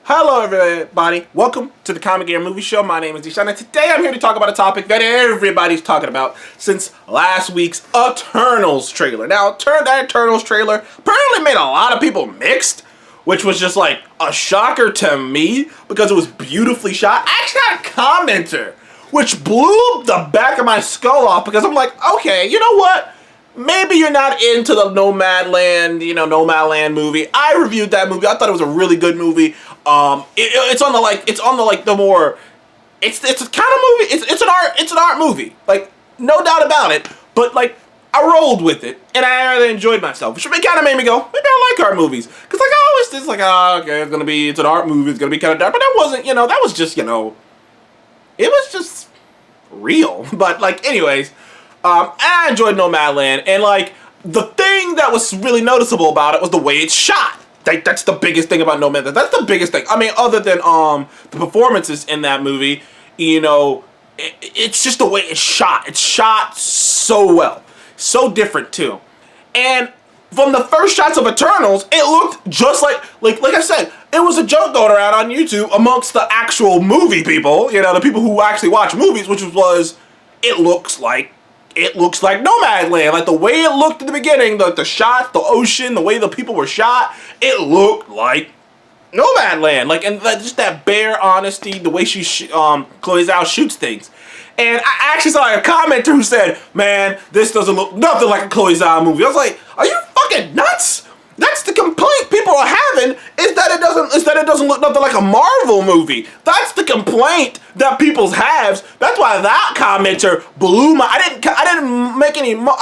Hello everybody, welcome to the Comic Gear Movie Show. My name is Deshaun, and today I'm here to talk about a topic that everybody's talking about since last week's Eternals trailer. Now, that Eternals trailer apparently made a lot of people mixed, which was just like a shocker to me because it was beautifully shot. I actually had a commenter, which blew the back of my skull off because I'm like, okay, you know what? Maybe you're not into the Nomadland, Nomadland movie. I reviewed that movie. I thought it was a really good movie. It's a kind of movie. It's an art movie. Like, no doubt about it. But like, I rolled with it, and I really enjoyed myself, which kind of made me go, maybe I like art movies, because like I always just like, oh, okay, it's an art movie. It's gonna be kind of dark, but that wasn't, that was just, it was just real. But like, anyways. I enjoyed Nomadland, and like the thing that was really noticeable about it was the way it's shot. That's the biggest thing about Nomadland. That's the biggest thing. I mean, other than the performances in that movie, it's just the way it's shot. It's shot so well, so different too. And from the first shots of Eternals, it looked just like I said, it was a joke going around on YouTube amongst the actual movie people, the people who actually watch movies, which was it looks like Nomadland. Like the way it looked in the beginning, the shots, the ocean, the way the people were shot, it looked like Nomadland. Like, and just that bare honesty, the way Chloe Zhao shoots things. And I actually saw a commenter who said, "Man, this doesn't look nothing like a Chloe Zhao movie." I was like, "Are you fucking nuts?" That's the complaint people are having, is that it doesn't look nothing like a Marvel movie. That's the complaint that people have. That's why that commenter blew my. I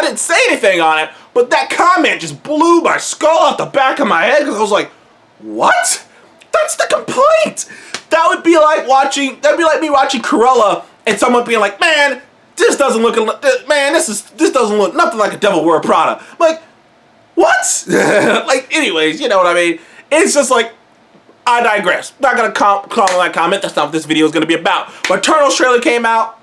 didn't say anything on it, but that comment just blew my skull out the back of my head because I was like, what? That's the complaint. That'd be like me watching Cruella and someone being like, man, this doesn't look nothing like a Devil Wear Prada. I'm like, what? Like, anyways, you know what I mean? It's just like, I digress. Not gonna comment on that comment. That's not what this video is gonna be about. But Eternals trailer came out.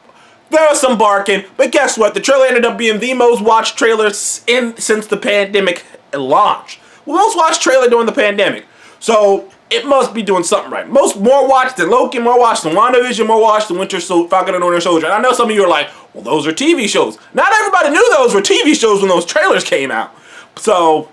There was some barking, but guess what? The trailer ended up being the most watched trailer since the pandemic launched. Most watched trailer during the pandemic. So it must be doing something right. More watched than Loki, more watched than WandaVision, more watched than Falcon and Winter Soldier. And I know some of you are like, well, those are TV shows. Not everybody knew those were TV shows when those trailers came out. So,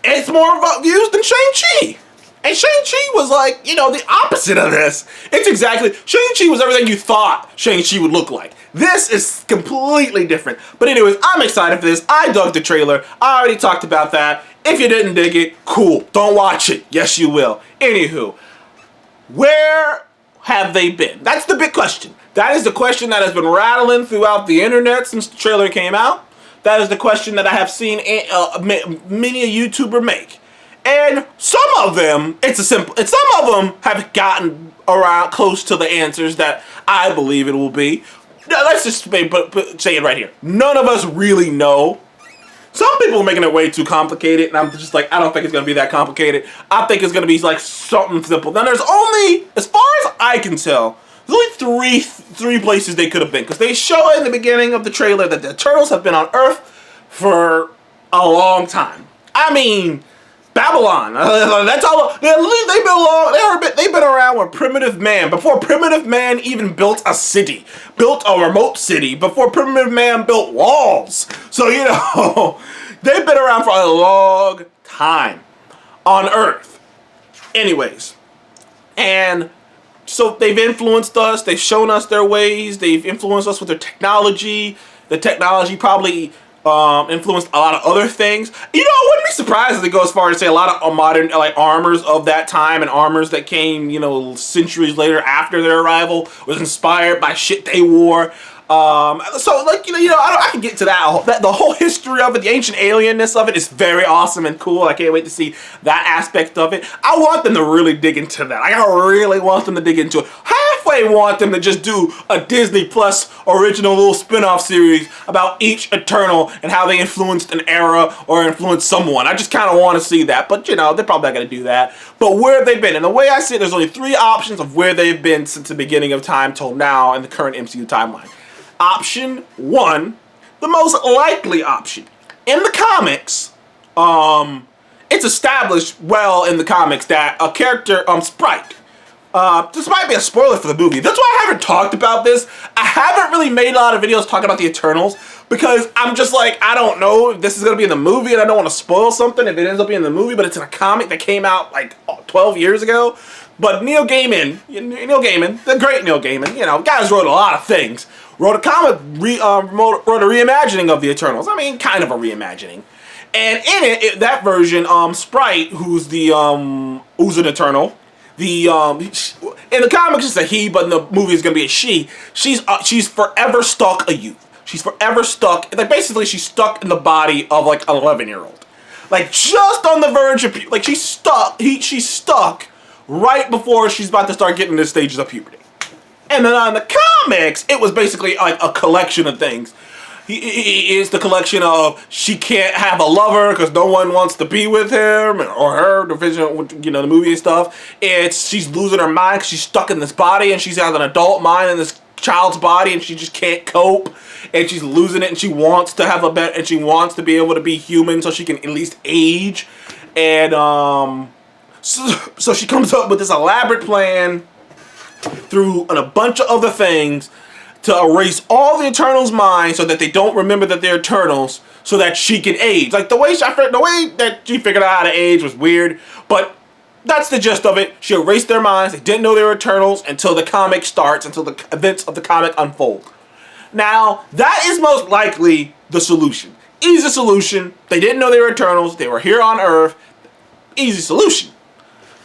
it's more views than Shang-Chi. And Shang-Chi was like, the opposite of this. Shang-Chi was everything you thought Shang-Chi would look like. This is completely different. But anyways, I'm excited for this. I dug the trailer. I already talked about that. If you didn't dig it, cool. Don't watch it. Yes, you will. Anywho, where have they been? That's the big question. That is the question that has been rattling throughout the internet since the trailer came out. That is the question that I have seen many a YouTuber make. And some of them, some of them have gotten around close to the answers that I believe it will be. Now, let's just say it right here. None of us really know. Some people are making it way too complicated, and I'm just like, I don't think it's going to be that complicated. I think it's going to be like something simple. Then there's only, as far as I can tell, there's only three places they could have been. Because they show in the beginning of the trailer that the Turtles have been on Earth for a long time. I mean, Babylon. That's all. They've been around with primitive man. Before primitive man even built a city. Built a remote city. Before primitive man built walls. So, they've been around for a long time on Earth. Anyways. And so they've influenced us, they've shown us their ways, they've influenced us with their technology. The technology probably influenced a lot of other things. I wouldn't be surprised if they go as far as say a lot of modern armors of that time and armors that came, centuries later after their arrival was inspired by shit they wore. I can get to that. The whole history of it, the ancient alienness of it is very awesome and cool. I can't wait to see that aspect of it. I want them to really dig into that. I really want them to dig into it. Halfway want them to just do a Disney Plus original little spin-off series about each Eternal and how they influenced an era or influenced someone. I just kind of want to see that. But, they're probably not going to do that. But where have they been? And the way I see it, there's only 3 options of where they've been since the beginning of time till now in the current MCU timeline. Option 1, the most likely option. In the comics, it's established well in the comics that a character, Sprite, this might be a spoiler for the movie. That's why I haven't talked about this. I haven't really made a lot of videos talking about the Eternals because I'm just like, I don't know if this is going to be in the movie and I don't want to spoil something if it ends up being in the movie, but it's in a comic that came out like 12 years ago. But Neil Gaiman, the great Neil Gaiman, you know, guys wrote a lot of things. Wrote a comic, wrote a reimagining of the Eternals. I mean, kind of a reimagining. And in it that version, Sprite, who's who's an Eternal, in the comics it's a he, but in the movie it's gonna be a she. She's forever stuck a youth. She's forever stuck. Like basically, she's stuck in the body of like an 11-year-old, like just on the verge of like she's stuck. She's stuck right before she's about to start getting the stages of puberty. And then on the comics, it was basically like a collection of things. It's the collection of she can't have a lover because no one wants to be with him or her, you know, the movie and stuff. It's she's losing her mind because she's stuck in this body and she's has an adult mind in this child's body and she just can't cope and she's losing it and she wants to have and she wants to be able to be human so she can at least age. And so she comes up with this elaborate plan through a bunch of other things to erase all the Eternals' minds so that they don't remember that they're Eternals, so that she can age. Like the way that she figured out how to age was weird, but that's the gist of it. She erased their minds. They didn't know they were Eternals until the comic starts, until the events of the comic unfold. Now, that is most likely the solution. Easy solution. They didn't know they were Eternals. They were here on Earth. Easy solution.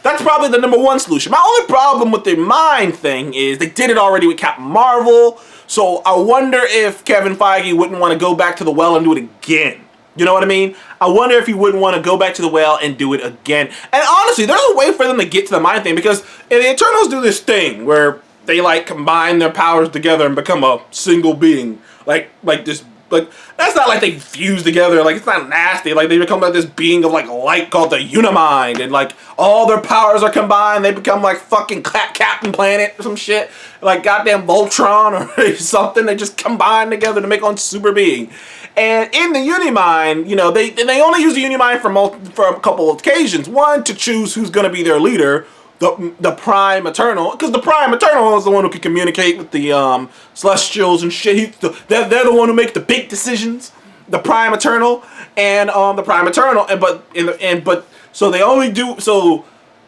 That's probably the number one solution. My only problem with the mind thing is they did it already with Captain Marvel, so I wonder if Kevin Feige wouldn't want to go back to the well and do it again. You know what I mean? I wonder if he wouldn't want to go back to the well and do it again. And honestly, there's a way for them to get to the mind thing because the Eternals do this thing where they like combine their powers together and become a single being. Like this. Like, that's not like they fuse together, like, it's not nasty, like, they become like this being of, like, light called the Unimine, and, like, all their powers are combined, they become, like, fucking Captain Planet or some shit, like, goddamn Voltron or something, they just combine together to make one super being. And in the Unimine, you know, they only use the Unimine for a couple of occasions. One, to choose who's gonna be their leader, the Prime Eternal, because the Prime Eternal is the one who can communicate with the Celestials and shit. They're the one who make the big decisions. The Prime Eternal and so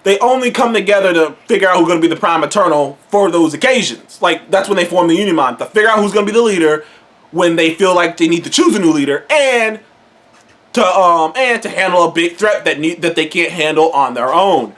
they only come together to figure out who's gonna be the Prime Eternal for those occasions. Like that's when they form the Unimine to figure out who's gonna be the leader when they feel like they need to choose a new leader and to handle a big threat that they can't handle on their own.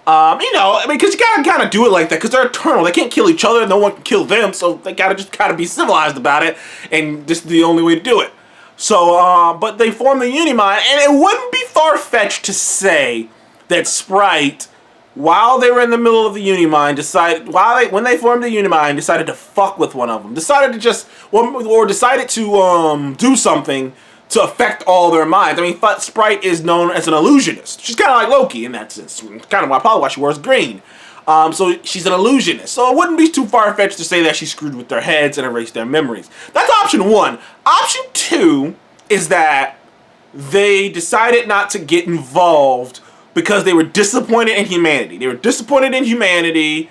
You know, I mean, because you gotta kind of do it like that, because they're eternal. They can't kill each other. No one can kill them, so they gotta just kind of be civilized about it, and this is the only way to do it. So, but they form the Unimine, and it wouldn't be far-fetched to say that Sprite, while they were in the middle of the Unimine, when they formed the Unimine, decided to fuck with one of them. Decided to do something to affect all their minds. I mean, Sprite is known as an illusionist. She's kind of like Loki in that sense. Kind of probably why she wears green. So she's an illusionist. So it wouldn't be too far-fetched to say that she screwed with their heads and erased their memories. That's option one. Option two is that they decided not to get involved because they were disappointed in humanity. They were disappointed in humanity,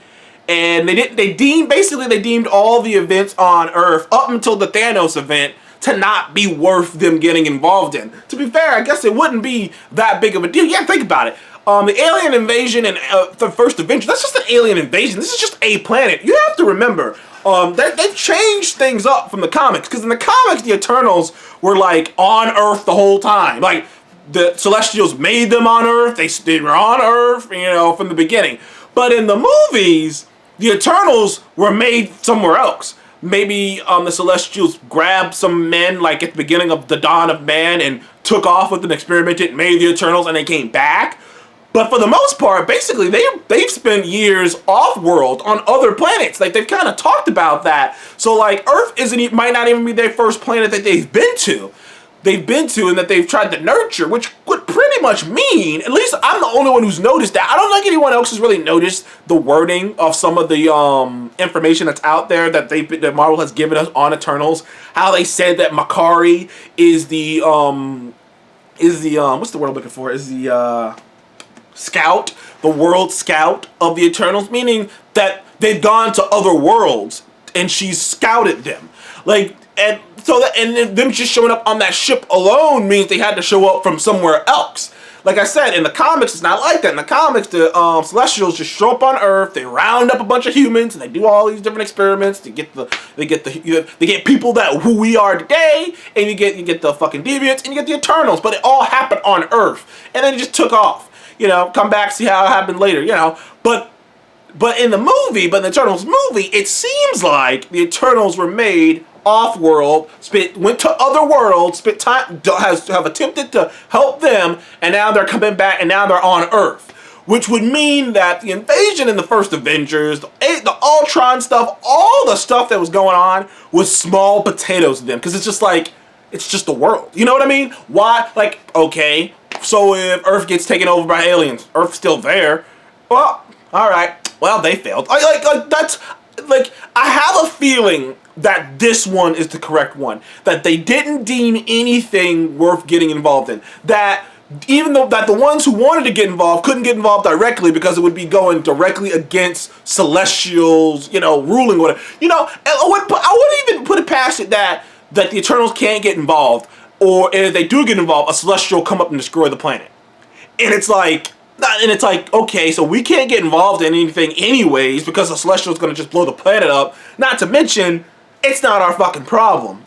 and they deemed all the events on Earth up until the Thanos event to not be worth them getting involved in. To be fair, I guess it wouldn't be that big of a deal. Yeah, think about it. The alien invasion and the first Avenger, that's just an alien invasion. This is just a planet. You have to remember, they've changed things up from the comics. Because in the comics, the Eternals were like on Earth the whole time. Like, the Celestials made them on Earth. They were on Earth, you know, from the beginning. But in the movies, the Eternals were made somewhere else. Maybe the Celestials grabbed some men, like at the beginning of the dawn of man, and took off with them, experimented, made the Eternals, and they came back. But for the most part, basically, they've spent years off-world on other planets. Like, they've kind of talked about that. So, like, Earth might not even be their first planet that they've been to. And that they've tried to nurture, which would pretty much mean, at least I'm the only one who's noticed that. I don't think anyone else has really noticed the wording of some of the information that's out there that Marvel has given us on Eternals. How they said that Makari is the is the what's the word I'm looking for? Is the scout, the world scout of the Eternals, meaning that they've gone to other worlds and she's scouted them. Like, and so that, and then them just showing up on that ship alone means they had to show up from somewhere else. Like I said, in the comics, it's not like that. In the comics, the Celestials just show up on Earth. They round up a bunch of humans, and they do all these different experiments. They get people that who we are today, and you get the fucking deviants, and you get the Eternals. But it all happened on Earth, and then it just took off. You know, come back, see how it happened later. You know, but in the movie, but in the Eternals movie, it seems like the Eternals were made off-world, went to other worlds, spent time, have attempted to help them, and now they're coming back, and now they're on Earth. Which would mean that the invasion in the first Avengers, the Ultron stuff, all the stuff that was going on was small potatoes to them. Because it's just like, it's just the world. You know what I mean? Why? Like, okay, so if Earth gets taken over by aliens, Earth's still there. Well, alright. Well, they failed. That's, like, I have a feeling that this one is the correct one. That they didn't deem anything worth getting involved in. That even though that the ones who wanted to get involved couldn't get involved directly because it would be going directly against Celestials, you know, ruling whatever. You know, I wouldn't even put it past it that the Eternals can't get involved, or if they do get involved, a Celestial will come up and destroy the planet. And it's like, okay, so we can't get involved in anything anyways because the Celestial's gonna just blow the planet up. Not to mention, it's not our fucking problem.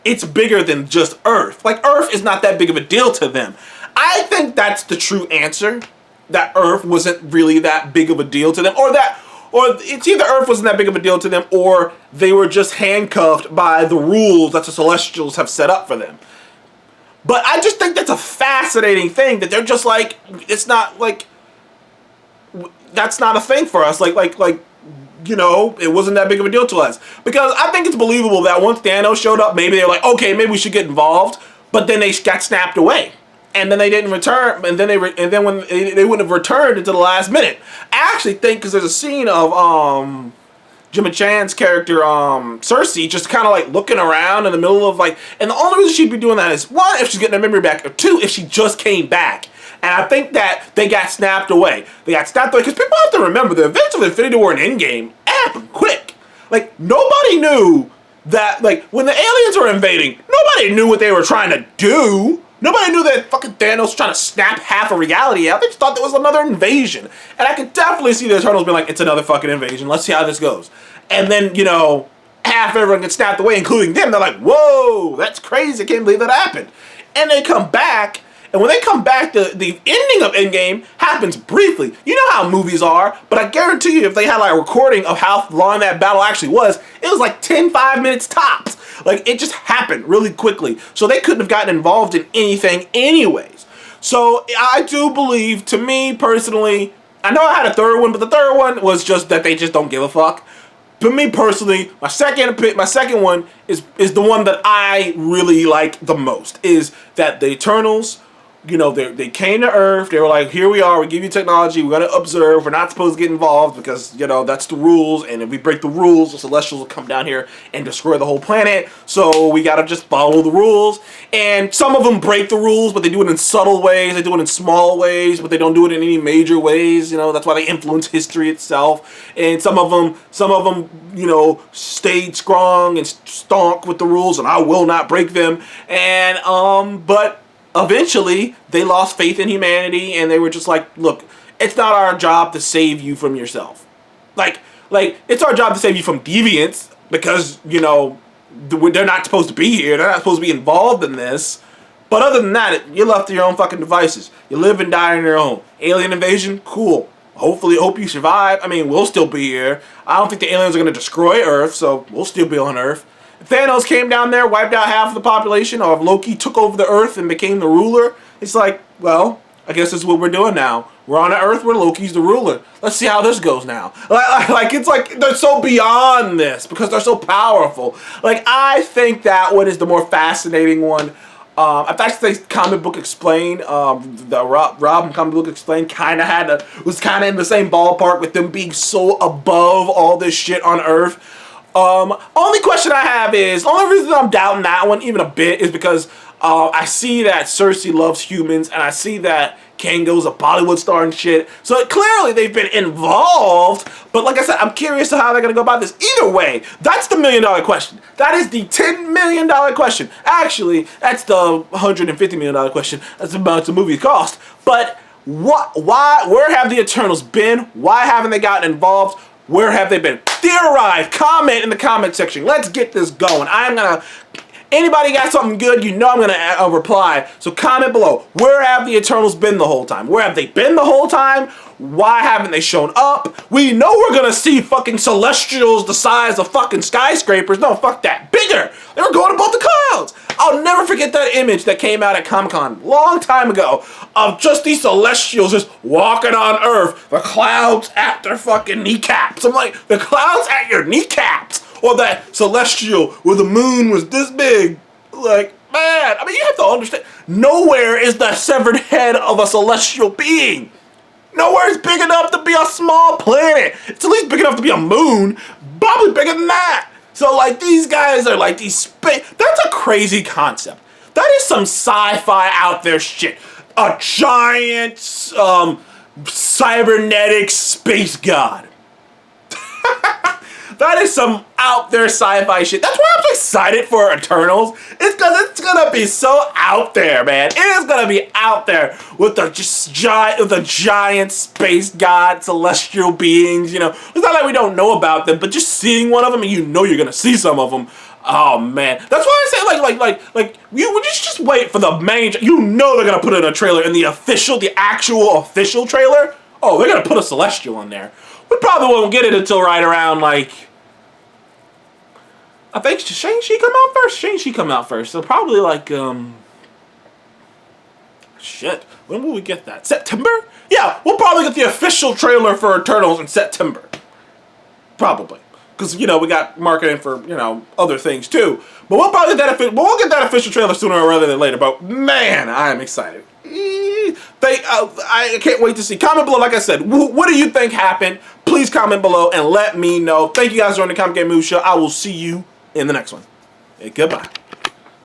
It's bigger than just Earth. Like, Earth is not that big of a deal to them. I think that's the true answer. That Earth wasn't really that big of a deal to them. Or it's either Earth wasn't that big of a deal to them, or they were just handcuffed by the rules that the Celestials have set up for them. But I just think that's a fascinating thing, that they're just like, it's not like, that's not a thing for us. Like, you know, it wasn't that big of a deal to us. Because I think it's believable that once Thano showed up, maybe they're like, okay, maybe we should get involved. But then they got snapped away, and then they didn't return. And then when they wouldn't have returned until the last minute. I actually think because there's a scene of Jimmy Chan's character Cersei just kind of like looking around in the middle of like, and the only reason she'd be doing that is one, if she's getting her memory back, or two, if she just came back. And I think that they got snapped away. They got snapped away because people have to remember the events of Infinity War and Endgame happened quick. Like, nobody knew that, like, when the aliens were invading, nobody knew what they were trying to do. Nobody knew that fucking Thanos was trying to snap half of reality out. They just thought there was another invasion. And I could definitely see the Eternals being like, it's another fucking invasion. Let's see how this goes. And then, you know, half everyone gets snapped away, including them. They're like, whoa, that's crazy. I can't believe that happened. And they come back. And when they come back, the ending of Endgame happens briefly. You know how movies are, but I guarantee you if they had like a recording of how long that battle actually was, it was like 5 minutes tops. Like, it just happened really quickly. So they couldn't have gotten involved in anything anyways. So I do believe, to me personally, I know I had a third one, but the third one was just that they just don't give a fuck. To me personally, my second one is the one that I really like the most, is that the Eternals, you know, they came to Earth. They were like, here we are. We give you technology. We're going to observe. We're not supposed to get involved because, you know, that's the rules. And if we break the rules, the Celestials will come down here and destroy the whole planet. So we got to just follow the rules. And some of them break the rules, but they do it in subtle ways. They do it in small ways, but they don't do it in any major ways. You know, that's why they influence history itself. And some of them, you know, stayed strong and stonk with the rules, and I will not break them. And, but eventually, they lost faith in humanity, and they were just like, look, it's not our job to save you from yourself. Like, it's our job to save you from deviants, because, you know, they're not supposed to be here. They're not supposed to be involved in this. But other than that, you're left to your own fucking devices. You live and die on your own. Alien invasion? Cool. Hope you survive. I mean, we'll still be here. I don't think the aliens are going to destroy Earth, so we'll still be on Earth. If Thanos came down there, wiped out half of the population, or if Loki took over the Earth and became the ruler, it's like, well, I guess that's what we're doing now. We're on an Earth where Loki's the ruler. Let's see how this goes now. Like, it's like they're so beyond this because they're so powerful. Like, I think that one is the more fascinating one. I actually think Comic Book Explained, the Rob from Comic Book Explained was kind of in the same ballpark with them being so above all this shit on Earth. Only question I have is, only reason I'm doubting that one even a bit is because I see that Cersei loves humans, and I see that Kango's a Bollywood star and shit. So clearly they've been involved. But like I said, I'm curious to how they're going to go about this. Either way, that's the $1 million question. That is the $10 million question. Actually, that's the $150 million question. That's about the movie cost. But where have the Eternals been? Why haven't they gotten involved? Where have they been? Theorize, comment in the comment section. Let's get this going. Anybody got something good, you know I'm going to reply. So comment below. Where have the Eternals been the whole time? Where have they been the whole time? Why haven't they shown up? We know we're going to see fucking Celestials the size of fucking skyscrapers. No, fuck that. Bigger. They were going above the clouds. I'll never forget that image that came out at Comic-Con long time ago of just these Celestials just walking on Earth. The clouds at their fucking kneecaps. I'm like, the clouds at your kneecaps. Or that Celestial where the moon was this big. Like, man, I mean, you have to understand. Nowhere is the severed head of a celestial being. Nowhere is big enough to be a small planet. It's at least big enough to be a moon. Probably bigger than that. So, like, these guys are like these space. That's a crazy concept. That is some sci-fi out there shit. A giant, cybernetic space god. That is some out there sci-fi shit. That's why I'm so excited for Eternals. It's because it's gonna be so out there, man. It is gonna be out there with the giant space god, celestial beings. You know, it's not like we don't know about them, but just seeing one of them, and you know you're gonna see some of them. Oh man, that's why I say like you would just wait for the main. You know they're gonna put it in a trailer, in the actual official trailer. Oh, they're gonna put a celestial in there. We probably won't get it until right around like. I think Shang-Chi come out first. Shang-Chi come out first. So probably like shit. When will we get that? September? Yeah, we'll probably get the official trailer for Eternals in September. Probably. Because, you know, we got marketing for, you know, other things too. But we'll probably get that official trailer sooner rather than later. But man, I am excited. I can't wait to see. Comment below, like I said, what do you think happened? Please comment below and let me know. Thank you guys for joining the Comic Game Movie Show. I will see you in the next one. Goodbye.